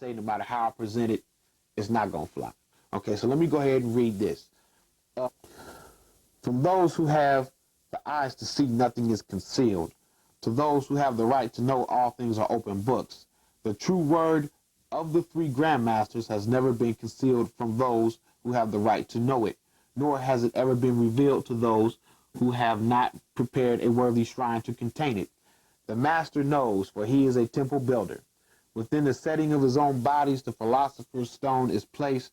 say, no matter how I present it, it's not going to fly. Okay, so let me go ahead and read this. From those who have the eyes to see, nothing is concealed. To those who have the right to know, all things are open books. The true word of the three grandmasters has never been concealed from those who have the right to know it, nor has it ever been revealed to those who have not prepared a worthy shrine to contain it. The master knows, for he is a temple builder. Within the setting of his own bodies, the philosopher's stone is placed,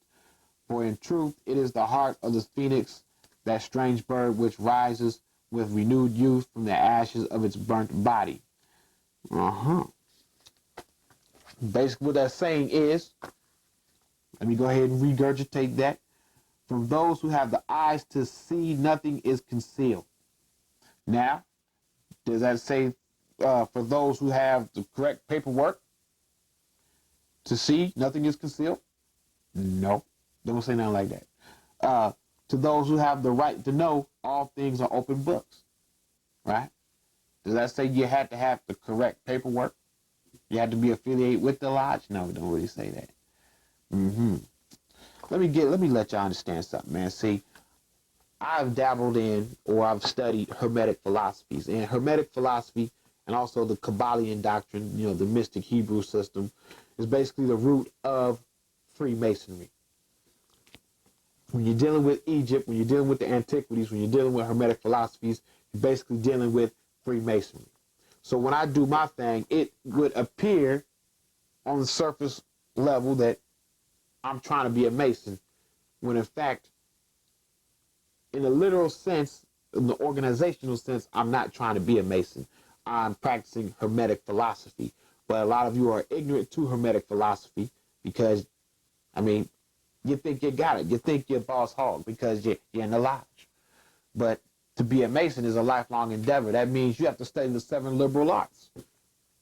for in truth it is the heart of the phoenix, that strange bird which rises with renewed youth from the ashes of its burnt body. Basically what that's saying is, let me go ahead and regurgitate that. From those who have the eyes to see, nothing is concealed. Now, does that say for those who have the correct paperwork to see, nothing is concealed? No, don't say nothing like that. To those who have the right to know, all things are open books, right? Does that say you had to have the correct paperwork? You had to be affiliated with the lodge? No, it don't really say that. Let me let y'all understand something, man. See, I've dabbled in, or I've studied Hermetic philosophies, and Hermetic philosophy and also the Kabbalion doctrine, you know, the mystic Hebrew system, is basically the root of Freemasonry. When you're dealing with Egypt, when you're dealing with the antiquities, when you're dealing with Hermetic philosophies, you're basically dealing with Freemasonry. So when I do my thing, it would appear on the surface level that I'm trying to be a Mason, when in fact, in a literal sense, in the organizational sense, I'm not trying to be a Mason. I'm practicing Hermetic philosophy. But a lot of you are ignorant to Hermetic philosophy because, I mean, you think you got it. You think you're boss hog because you're in the lodge. But to be a Mason is a lifelong endeavor. That means you have to study the 7 liberal arts.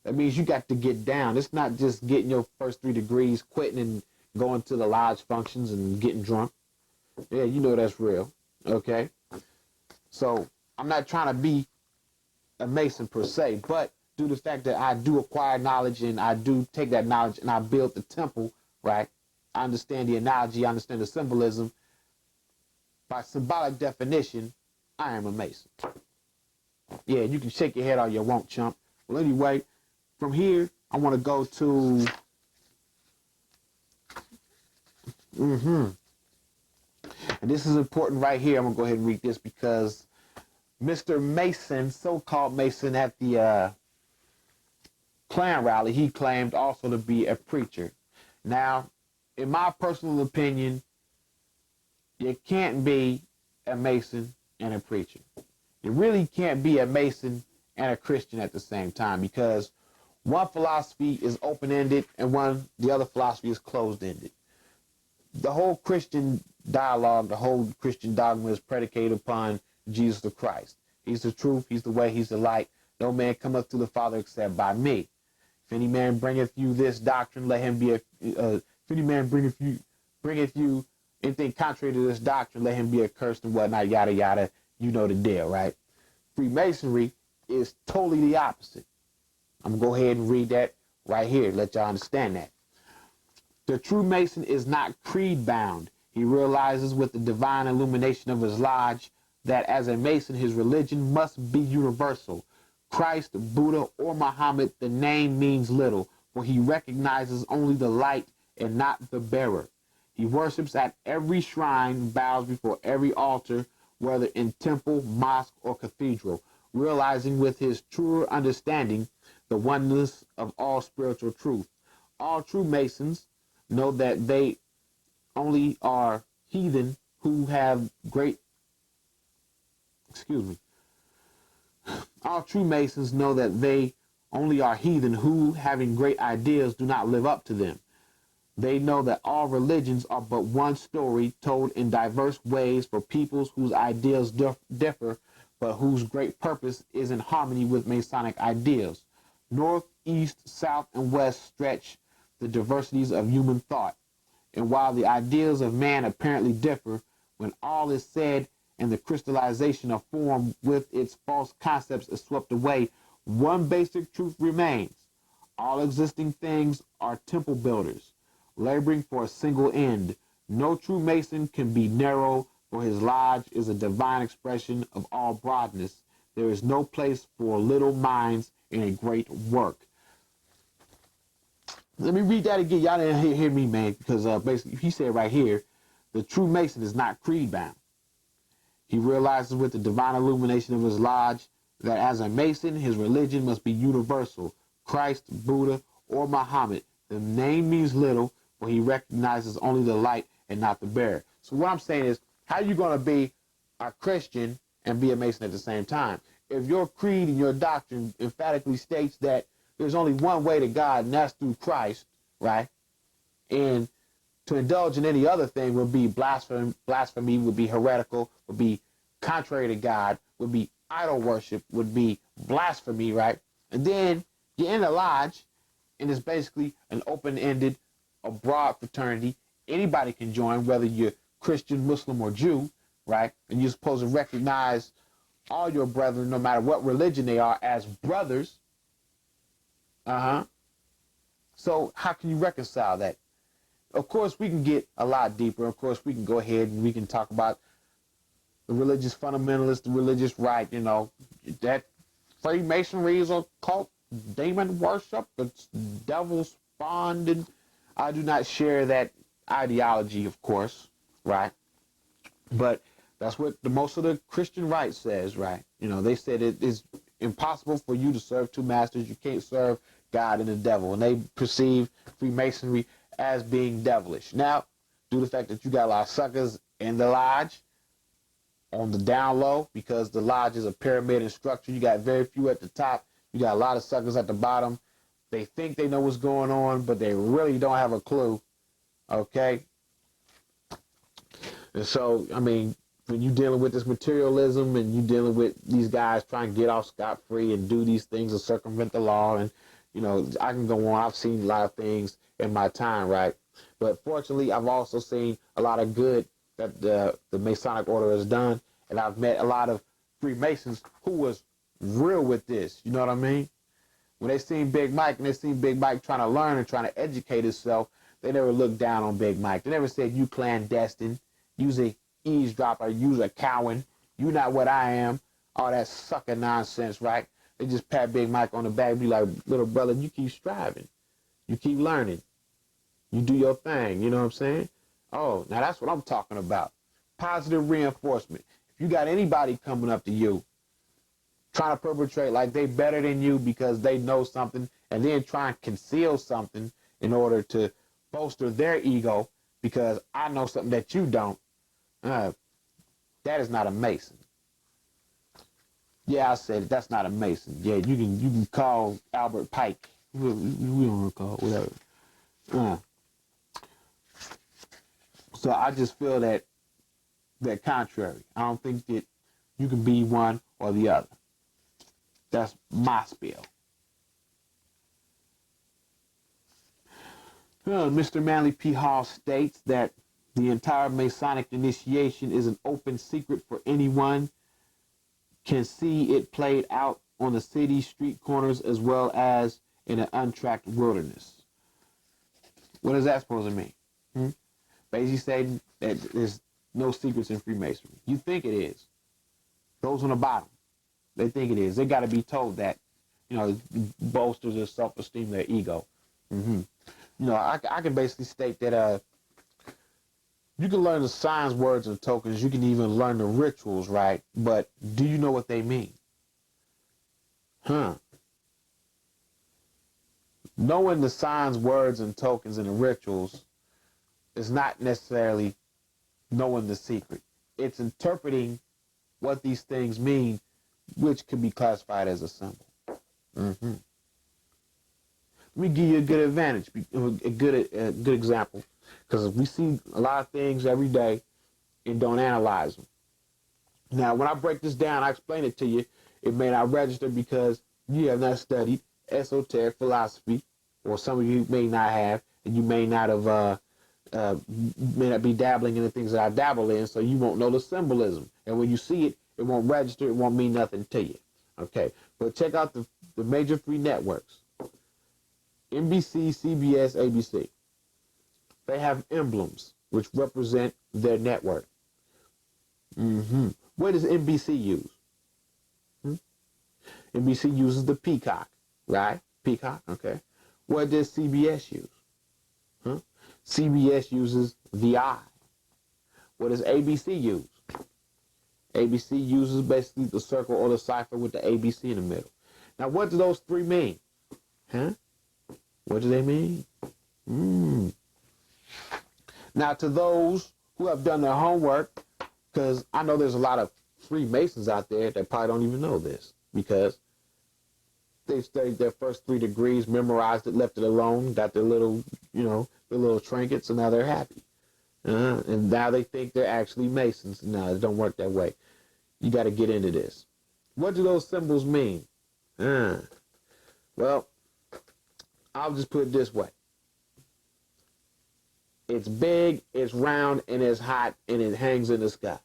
That means you got to get down. It's not just getting your first 3 degrees, quitting and going to the lodge functions and getting drunk. Yeah, you know that's real. Okay? So I'm not trying to be a Mason per se, but due to the fact that I do acquire knowledge and I do take that knowledge and I build the temple, right? I understand the analogy, I understand the symbolism. By symbolic definition, I am a Mason. Yeah, you can shake your head all you want, chump. Well, anyway, from here, I want to go to... And this is important right here. I'm going to go ahead and read this because Mr. Mason, so-called Mason at the Klan rally, he claimed also to be a preacher. Now, in my personal opinion, you can't be a Mason and a preacher. You really can't be a Mason and a Christian at the same time because one philosophy is open-ended and the other philosophy is closed-ended. The whole Christian dialogue, the whole Christian dogma is predicated upon Jesus the Christ. He's the truth, he's the way, he's the light. No man cometh to the Father except by me. If any man bringeth you this doctrine, let him be if any man bringeth you anything contrary to this doctrine, let him be accursed and whatnot, yada yada. You know the deal, right? Freemasonry is totally the opposite. I'm gonna go ahead and read that right here, let y'all understand that. The true Mason is not creed-bound. He realizes with the divine illumination of his lodge that as a Mason, his religion must be universal. Christ, Buddha, or Muhammad, the name means little, for he recognizes only the light and not the bearer. He worships at every shrine, bows before every altar, whether in temple, mosque, or cathedral, realizing with his truer understanding the oneness of all spiritual truth. All true Masons know that they only are heathen who have All true Masons know that they only are heathen who, having great ideas, do not live up to them. They know that all religions are but one story told in diverse ways for peoples whose ideals differ, but whose great purpose is in harmony with Masonic ideals. North, east, south, and west stretch the diversities of human thought. And while the ideas of man apparently differ, when all is said and the crystallization of form with its false concepts is swept away, one basic truth remains. All existing things are temple builders. laboring for a single end. No true Mason can be narrow, for his lodge is a divine expression of all broadness. There is no place for little minds in a great work. Let me read that again. Y'all didn't hear me, man, because basically he said right here, the true Mason is not creed bound. He realizes with the divine illumination of his lodge that as a Mason, his religion must be universal. Christ, Buddha, or Muhammad. The name means little, for he recognizes only the light and not the bearer. So what I'm saying is, how are you going to be a Christian and be a Mason at the same time? If your creed and your doctrine emphatically states that there's only one way to God, and that's through Christ, right? And to indulge in any other thing would be blasphemy, would be heretical, would be contrary to God, would be idol worship, would be blasphemy, right? And then you're in a lodge, and it's basically an open-ended, a broad fraternity. Anybody can join, whether you're Christian, Muslim, or Jew, right? And you're supposed to recognize all your brethren, no matter what religion they are, as brothers. So how can you reconcile that? Of course, we can get a lot deeper. Of course, we can go ahead and we can talk about the religious fundamentalists, the religious right, you know, that Freemasonry is a cult, demon worship, it's devil spawned, and I do not share that ideology, of course, right? But that's what most of the Christian right says, right? You know, they said it is impossible for you to serve two masters. You can't serve God and the devil. And they perceive Freemasonry as being devilish. Now, due to the fact that you got a lot of suckers in the lodge, on the down low, because the lodge is a pyramid in structure, you got very few at the top, you got a lot of suckers at the bottom. They think they know what's going on, but they really don't have a clue, okay? And so, I mean, when you're dealing with this materialism and you're dealing with these guys trying to get off scot-free and do these things and circumvent the law, and, you know, I can go on. I've seen a lot of things in my time, right? But fortunately, I've also seen a lot of good that the Masonic order has done, and I've met a lot of Freemasons who was real with this, you know what I mean? When they seen Big Mike and they seen Big Mike trying to learn and trying to educate himself, they never looked down on Big Mike. They never said, you clandestine, you's a eavesdropper, you's a coward, you not what I am, all that sucker nonsense, right? They just pat Big Mike on the back and be like, little brother, you keep striving, you keep learning, you do your thing, you know what I'm saying? Oh, now that's what I'm talking about. Positive reinforcement. If you got anybody coming up to you, trying to perpetrate like they better than you because they know something, and then try and conceal something in order to bolster their ego because I know something that you don't, that is not a Mason. Yeah, I said it. That's not a Mason. Yeah, you can call Albert Pike. We don't recall, whatever. So I just feel that contrary. I don't think that you can be one or the other. That's my spiel. Mr. Manly P. Hall states that the entire Masonic initiation is an open secret for anyone can see it played out on the city street corners as well as in an untracked wilderness. What is that supposed to mean? Basically saying that there's no secrets in Freemasonry. You think it is. Those on the bottom, they think it is. They got to be told that, you know, it bolsters their self-esteem, their ego. You know, I can basically state that you can learn the signs, words, and tokens. You can even learn the rituals, right? But do you know what they mean? Knowing the signs, words, and tokens and the rituals is not necessarily knowing the secret. It's interpreting what these things mean, which can be classified as a symbol. Let me give you a good advantage, a good example, because we see a lot of things every day and don't analyze them. Now, when I break this down, I explain it to you. It may not register because you have not studied esoteric philosophy, or some of you may not have, and you may not have, may not be dabbling in the things that I dabble in, so you won't know the symbolism. And when you see it, it won't register, it won't mean nothing to you. Okay, but check out the major free networks. NBC, CBS, ABC. They have emblems which represent their network. What does NBC use? NBC uses the peacock, right? Peacock, okay. What does CBS use? CBS uses the eye. What does ABC use? ABC uses basically the circle or the cipher with the ABC in the middle. Now, what do those three mean? What do they mean? Now, to those who have done their homework, because I know there's a lot of Freemasons out there that probably don't even know this, because they studied their first 3 degrees, memorized it, left it alone, got their little, their little trinkets, and now they're happy. And now they think they're actually Masons. No, it don't work that way. You got to get into this. What do those symbols mean? Well, I'll just put it this way. It's big, it's round, and it's hot, and it hangs in the sky.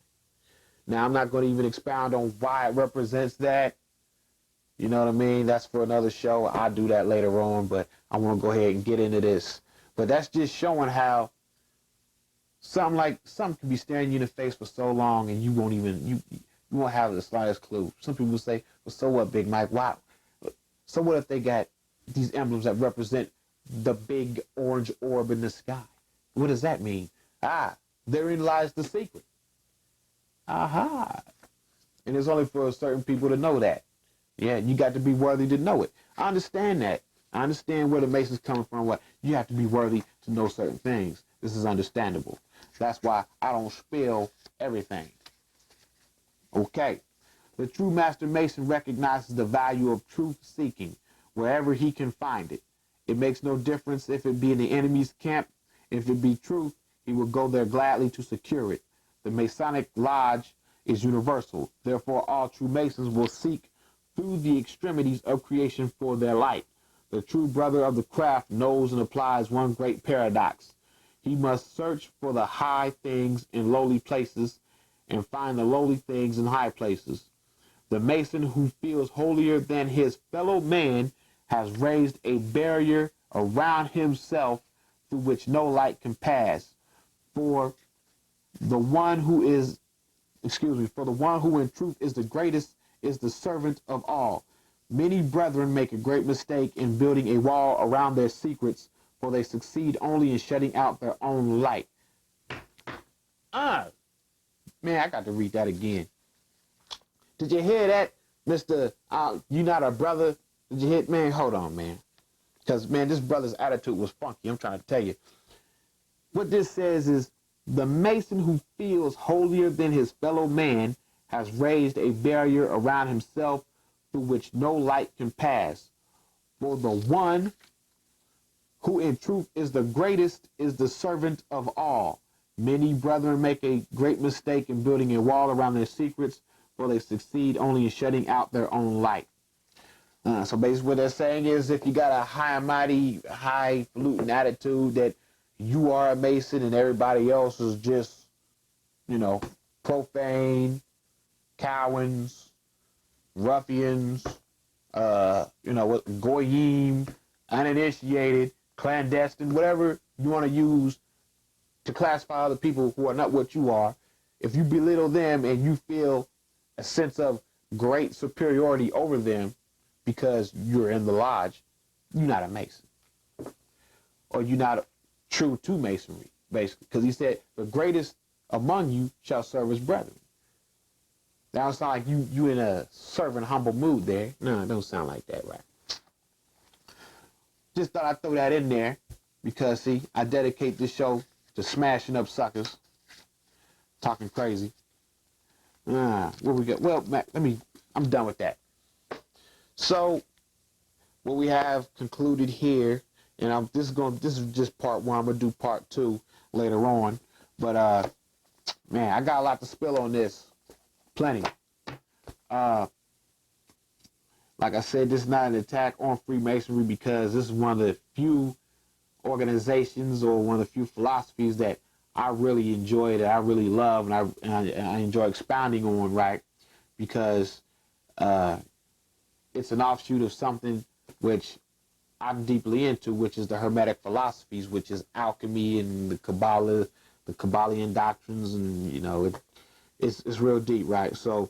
Now, I'm not going to even expound on why it represents that. You know what I mean? That's for another show. I'll do that later on, but I want to go ahead and get into this. But that's just showing how something can be staring you in the face for so long, and you won't even, you won't have the slightest clue. Some people say, well, so what, Big Mike? Wow. So what if they got these emblems that represent the big orange orb in the sky? What does that mean? Therein lies the secret. And it's only for certain people to know that. Yeah, you got to be worthy to know it. I understand that. I understand where the Masons coming from. What you have to be worthy to know certain things. This is understandable. That's why I don't spill everything. Okay. The true Master Mason recognizes the value of truth seeking wherever he can find it. It makes no difference if it be in the enemy's camp. If it be truth, he will go there gladly to secure it. The Masonic Lodge is universal. Therefore, all true Masons will seek through the extremities of creation for their light. The true brother of the craft knows and applies one great paradox. He must search for the high things in lowly places and find the lowly things in high places. The Mason who feels holier than his fellow man has raised a barrier around himself through which no light can pass. For the one who in truth is the greatest is the servant of all. Many brethren make a great mistake in building a wall around their secrets, for they succeed only in shutting out their own light. Man, I got to read that again. Did you hear that, Mr. You not a brother? Did you hear? Man, hold on, man. Because, man, this brother's attitude was funky. I'm trying to tell you. What this says is, the Mason who feels holier than his fellow man has raised a barrier around himself through which no light can pass. For the one who in truth is the greatest is the servant of all. Many brethren make a great mistake in building a wall around their secrets, for they succeed only in shutting out their own light. So basically what they're saying is, if you got a high and mighty, highfalutin attitude that you are a Mason and everybody else is just, profane, cowens, ruffians, goyim, uninitiated, clandestine, whatever you want to use to classify other people who are not what you are. If you belittle them and you feel a sense of great superiority over them because you're in the lodge, you're not a Mason. Or you're not true to Masonry, basically. Because he said, the greatest among you shall serve as brethren. That don't sound like you in a servant humble mood there. No, it don't sound like that, right? Just thought I'd throw that in there because, see, I dedicate this show to smashing up suckers, talking crazy. What we got? Well, Matt, I'm done with that. So, what we have concluded here, and this is just part one. I'm gonna do part two later on. But man, I got a lot to spill on this. Plenty. Like I said, this is not an attack on Freemasonry because this is one of the few organizations or one of the few philosophies that I really enjoy, that I really love, and I enjoy expounding on, right? Because it's an offshoot of something which I'm deeply into, which is the Hermetic philosophies, which is alchemy and the Kabbalah, the Kabbalian doctrines, and it's real deep, right? So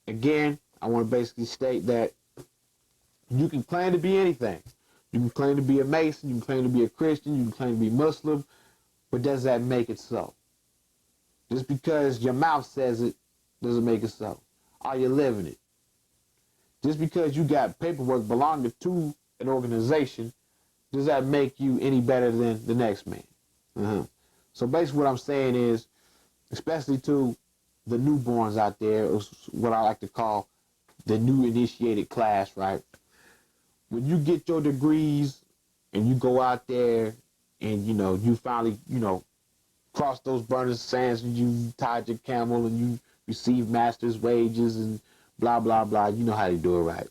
again, I want to basically state that you can claim to be anything. You can claim to be a Mason, you can claim to be a Christian, you can claim to be Muslim, but does that make it so? Just because your mouth says it doesn't make it so. Are you living it? Just because you got paperwork belonging to an organization, does that make you any better than the next man? So basically what I'm saying is, especially to the newborns out there, what I like to call the new initiated class, right? When you get your degrees and you go out there and, you finally, cross those burning sands and you tied your camel and you receive master's wages and blah, blah, blah. You know how to do it, right?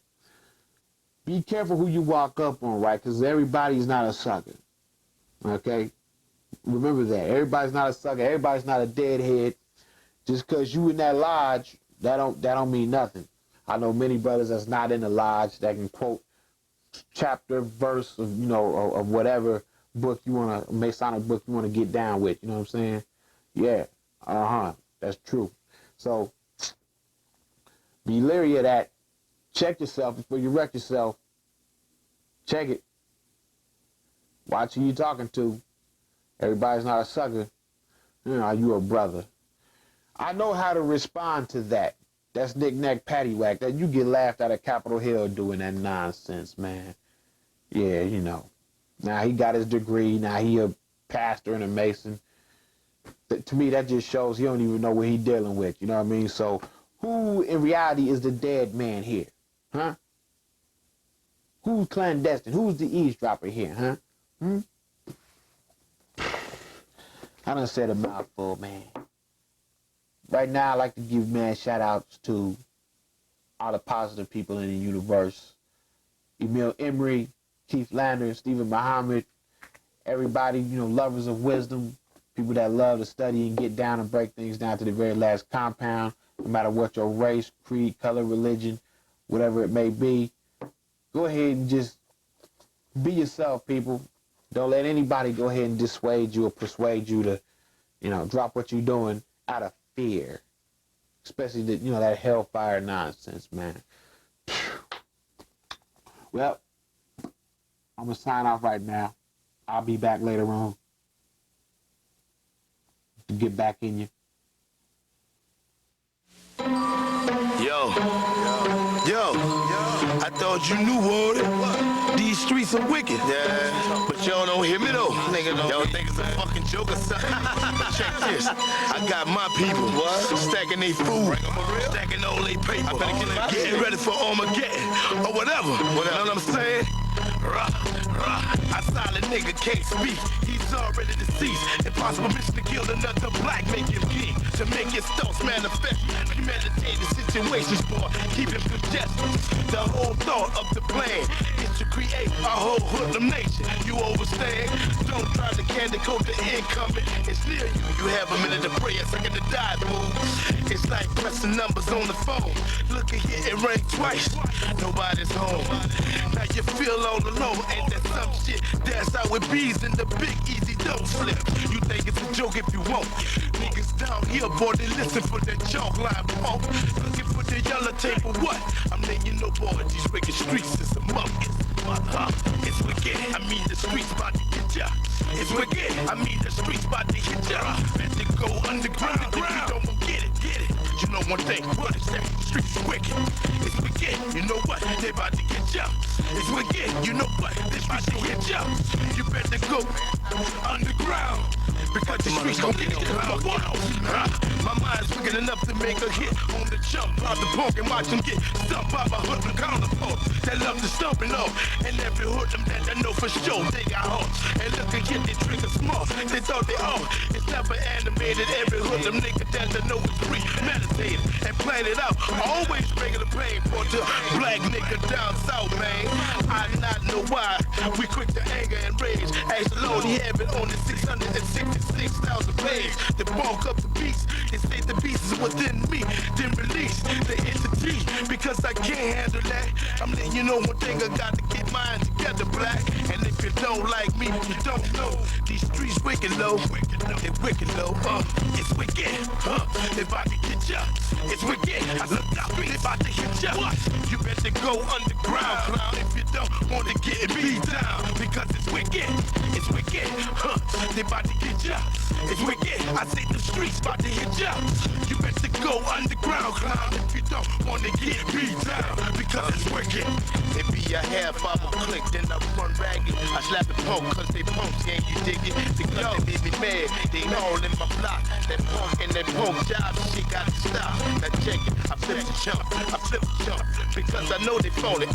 Be careful who you walk up on, right? Because everybody's not a sucker, okay? Remember that. Everybody's not a sucker. Everybody's not a deadhead. Just because you in that lodge, that don't mean nothing. I know many brothers that's not in the lodge that can quote chapter, verse of, of whatever book you want to, Masonic book you want to get down with. You know what I'm saying? Yeah. That's true. So be leery of that. Check yourself before you wreck yourself. Check it. Watch who you talking to. Everybody's not a sucker. You a brother. I know how to respond to that. That's knick-knack paddywhack. That you get laughed at Capitol Hill doing that nonsense, man. Yeah, Now he got his degree. Now he a pastor and a Mason. To me, that just shows he don't even know what he dealing with. You know what I mean? So who in reality is the dead man here? Huh? Who's clandestine? Who's the eavesdropper here? Huh? I done said a mouthful, man. Right now, I'd like to give shout outs to all the positive people in the universe. Emil Emery, Keith Lander, Stephen Muhammad, everybody, lovers of wisdom, people that love to study and get down and break things down to the very last compound, no matter what your race, creed, color, religion, whatever it may be. Go ahead and just be yourself, people. Don't let anybody go ahead and dissuade you or persuade you to, drop what you're doing out of fear. Especially that hellfire nonsense, man. Well, I'm going to sign off right now. I'll be back later on to get back in you. Yo, I thought you knew what these streets are wicked. Yeah, but y'all don't hear me though. Y'all think it's a fucking joke or something. Check this. I got my people stacking their food, stacking all their paper, getting ready for Armageddon or whatever. You know what I'm saying? I silent nigga can't speak. He's already deceased. Impossible mission to kill another black, make him king. To make his thoughts manifest. Premeditated situations, boy, keep him congested. The whole thought of the plan is to create a whole hoodlum nation. You overstand? Don't try to candy coat the incumbent. It's near you. You have a minute to pray, a second to die, boo. It's like pressing numbers on the phone. Look at here, it rang twice. Nobody's home. Now you feel all alone. Ain't that some shit? That's how it bees in the big easy don't slip. You think it's a joke if you won't. Niggas down here, boy, they listen for that chalk line pump. Looking for the yellow tape or what? I'm letting you know, boy, these wicked streets is a muckus. It's wicked. I mean the streets about to get ya. It's wicked. I mean the streets about to hit ya. Better go underground. If you don't get it, get it. You know one thing, what is that? Streets are wicked. It's wicked. You know what? They about to get ya. It's wicked. You know what? This about to hit ya. You better go underground. Because the streets gon' get it. My mind's wicked enough to make a hit on the jump. Pop the punk and watch them get stumped by my hoodlum counterparts that love to stomp and all. And every hoodlum that I know for sure, they got hearts. And look and get their trigger small. They thought they all. It's never animated. Every hoodlum nigga that I know is premeditated and planned it out. Always bringing the pain for the black nigga down south, man. I not know why we quick to anger and rage. Ask the Lord, he have it on the 666,000 page. The bulk of the beast, they say the beast is within me. Then release the entity because I can't handle that. I'm letting you know one thing, I got to get mine together. together, black. And if you don't like me, you don't know. These streets wicked low. They wicked low. It's wicked. They about to get ya. It's wicked. I look out, they about to hit ya. You better go underground, clown, if you don't want to get beat down. Because it's wicked. It's wicked. They about to get ya. It's wicked. I say the streets about to hit ya. You better go underground, clown, if you don't want to get beat down. Because it's wicked. It be a half-hour click, then I run ragged. I slap the punk, cause they punks, yeah, you dig it? Because they made me mad, they all in my block. That punk and that punk job, shit got to stop. Now check it, I flip the chump, because I know they phony,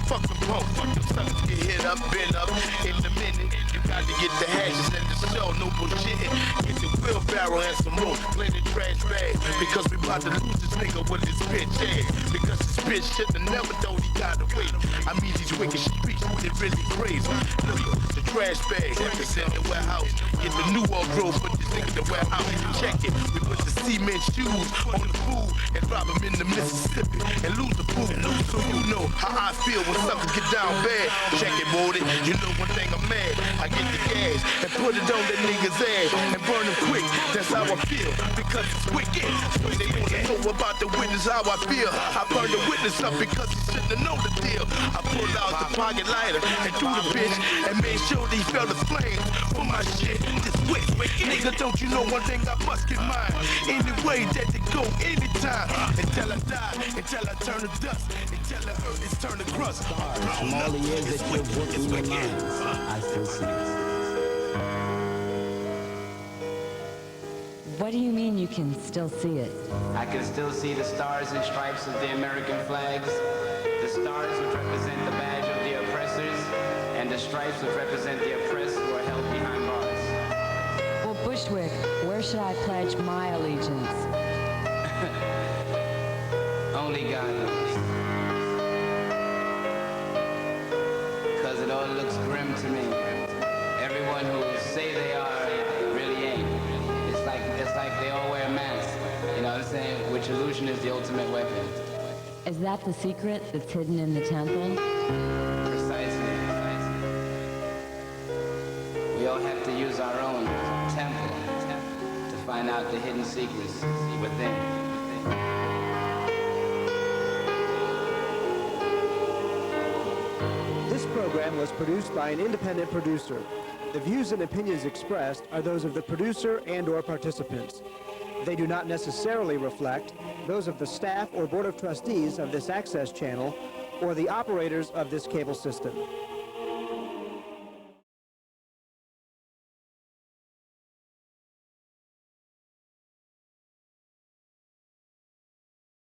fuck them punks, fuck them suckers, get hit up, been up, in a minute. You got to get the hashes and the show, no bullshitting. Get your wheelbarrow and some room, play the trash bag. Because we about to lose this nigga with this bitch ass. Because this bitch should've never thought he got away. I mean these wicked streets, they really crazy. Look, the trash bag, it's in the warehouse. Get the new wardrobe, put this nigga in the warehouse. Check it, we put the cement shoes on the food and drop them in the Mississippi and lose the food. So you know how I feel when suckers get down bad. Check it, Morty, you know one thing I'm mad. I get the gas and put it on that nigga's ass and burn him quick. That's how I feel, because it's wicked. They wanna know about the witness, how I feel. I burn the witness up because he shouldn't have known the deal. I pulled out the pocket lighter and threw the bitch and made sure these fellas flames for my shit. This wicked. Nigga, don't you know one thing, I must get mine. Any way that they go, anytime. Until I die, until I turn to dust, until the earth is turned to crust. From all the years that you've worked in your minds, I still see it. What do you mean you can still see it? I can still see the stars and stripes of the American flags, the stars which represent the badge of the oppressors, and the stripes which represent the oppressed who are held behind bars. Well, Bushwick, where should I pledge my allegiance? Only God knows. Because it all looks grim to me. Everyone who say they are really ain't. It's like they all wear masks. You know what I'm saying? Which illusion is the ultimate weapon. Is that the secret that's hidden in the temple? Precisely. We all have to use our own temple to find out the hidden secrets within. This program was produced by an independent producer. The views and opinions expressed are those of the producer and/or participants. They do not necessarily reflect those of the staff or board of trustees of this access channel or the operators of this cable system.